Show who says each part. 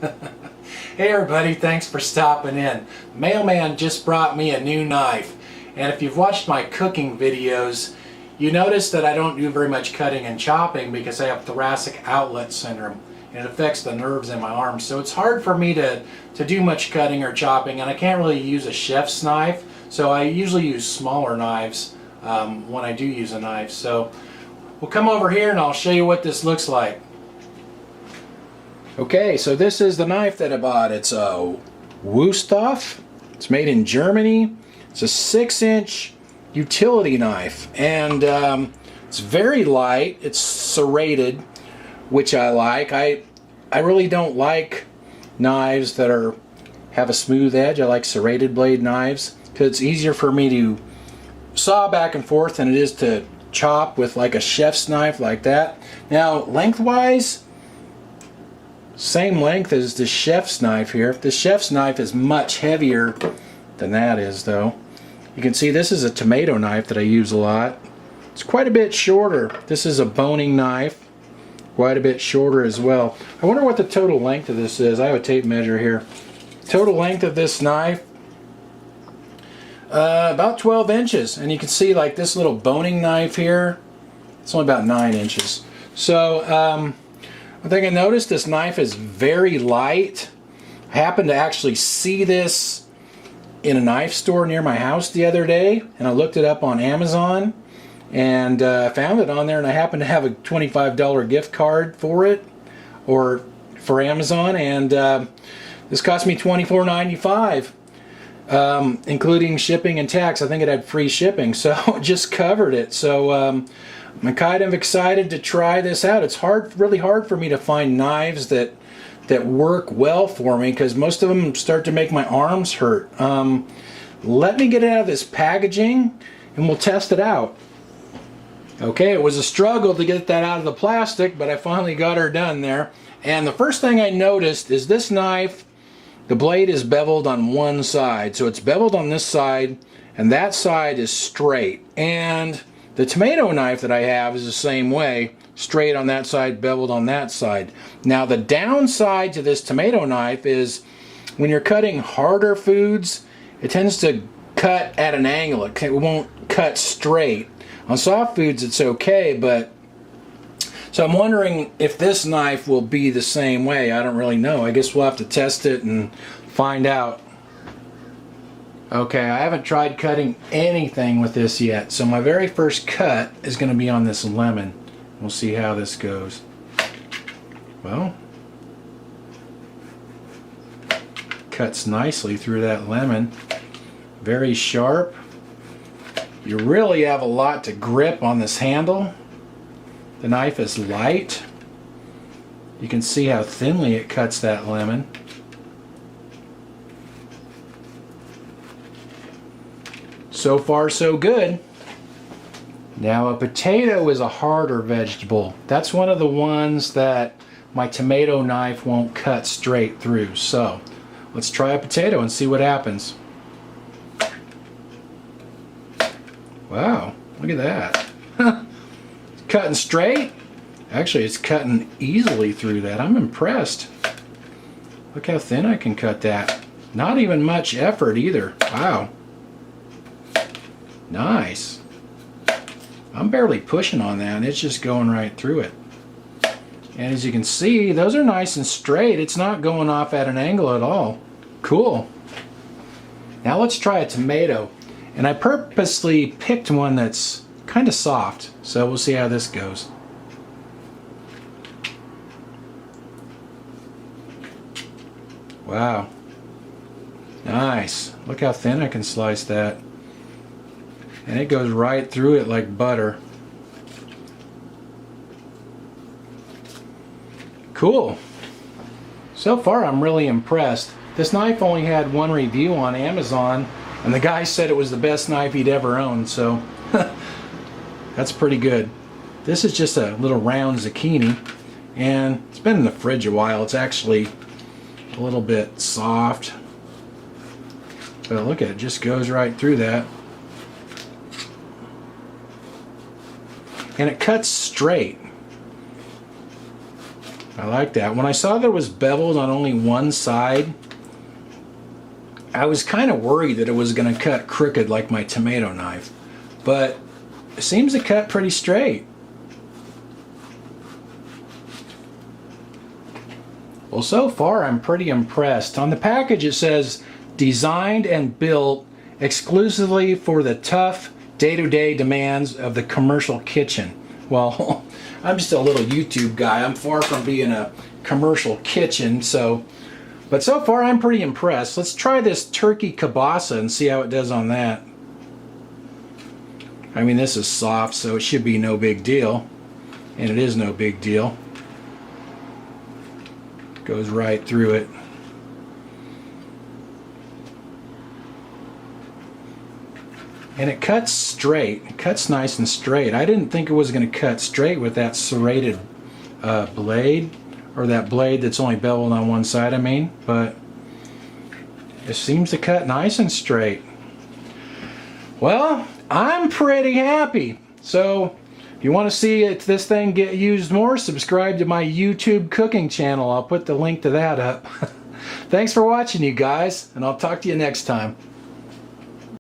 Speaker 1: Hey everybody, thanks for stopping in. Mailman just brought me a new knife, and if you've watched my cooking videos, you notice that I don't do very much cutting and chopping because I have thoracic outlet syndrome, and it affects the nerves in my arms. So it's hard for me to do much cutting or chopping, and I can't really use a chef's knife, so I usually use smaller knives when I do use a knife. So we'll come over here and I'll show you what this looks like. Okay, so this is the knife that I bought. It's a Wusthof. It's made in Germany. It's a 6-inch utility knife, and it's very light. It's serrated, which I like. I really don't like knives that have a smooth edge. I like serrated blade knives because it's easier for me to saw back and forth than it is to chop with like a chef's knife like that. Now, lengthwise, same length as the chef's knife here. The chef's knife is much heavier than that is, though. You can see this is a tomato knife that I use a lot. It's quite a bit shorter. This is a boning knife, quite a bit shorter as well. I wonder what the total length of this is. I have a tape measure here. Total length of this knife, about 12 inches. And you can see like this little boning knife here, it's only about 9 inches. So, one thing I noticed, this knife is very light. I happened to actually see this in a knife store near my house the other day, and I looked it up on Amazon and found it on there, and I happened to have a $25 gift card for it, or for Amazon, and this cost me $24.95, including shipping and tax. I think it had free shipping, so it just covered it. So I'm kind of excited to try this out. It's really hard for me to find knives that work well for me because most of them start to make my arms hurt. Let me get it out of this packaging and we'll test it out. Okay, it was a struggle to get that out of the plastic, but I finally got her done there. And the first thing I noticed is this knife, the blade is beveled on one side. So it's beveled on this side and that side is straight. And the tomato knife that I have is the same way, straight on that side, beveled on that side. Now the downside to this tomato knife is when you're cutting harder foods, it tends to cut at an angle. It won't cut straight. On soft foods it's okay, but so I'm wondering if this knife will be the same way. I don't really know. I guess we'll have to test it and find out. Okay, I haven't tried cutting anything with this yet, so my very first cut is going to be on this lemon. We'll see how this goes. Well, cuts nicely through that lemon. Very sharp. You really have a lot to grip on this handle. The knife is light. You can see how thinly it cuts that lemon. So far, so good. Now, a potato is a harder vegetable. That's one of the ones that my tomato knife won't cut straight through. So, let's try a potato and see what happens. Wow, look at that. It's cutting straight. Actually, it's cutting easily through that. I'm impressed. Look how thin I can cut that. Not even much effort either. Wow. Nice. I'm barely pushing on that, and it's just going right through it. And as you can see, those are nice and straight. It's not going off at an angle at all. Cool. Now let's try a tomato. And I purposely picked one that's kind of soft, so we'll see how this goes. Wow. Nice. Look how thin I can slice that. And it goes right through it like butter. Cool. So far I'm really impressed. This knife only had one review on Amazon, and the guy said it was the best knife he'd ever owned, so that's pretty good. This is just a little round zucchini, and it's been in the fridge a while. It's actually a little bit soft. But look at it, it just goes right through that. And it cuts straight. I like that. When I saw there was beveled on only one side, I was kind of worried that it was going to cut crooked like my tomato knife, but it seems to cut pretty straight. Well, so far I'm pretty impressed. On the package it says, designed and built exclusively for the tough day-to-day demands of the commercial kitchen. Well, I'm just a little YouTube guy. I'm far from being a commercial kitchen, but so far I'm pretty impressed. Let's try this turkey kielbasa and see how it does on that. I mean, this is soft, so it should be no big deal. And it is no big deal. Goes right through it. And it cuts straight. It cuts nice and straight. I didn't think it was going to cut straight with that serrated blade, or that blade that's only beveled on one side, I mean, but it seems to cut nice and straight. Well, I'm pretty happy. So if you want to see this thing get used more, subscribe to my YouTube cooking channel. I'll put the link to that up. Thanks for watching, you guys, and I'll talk to you next time.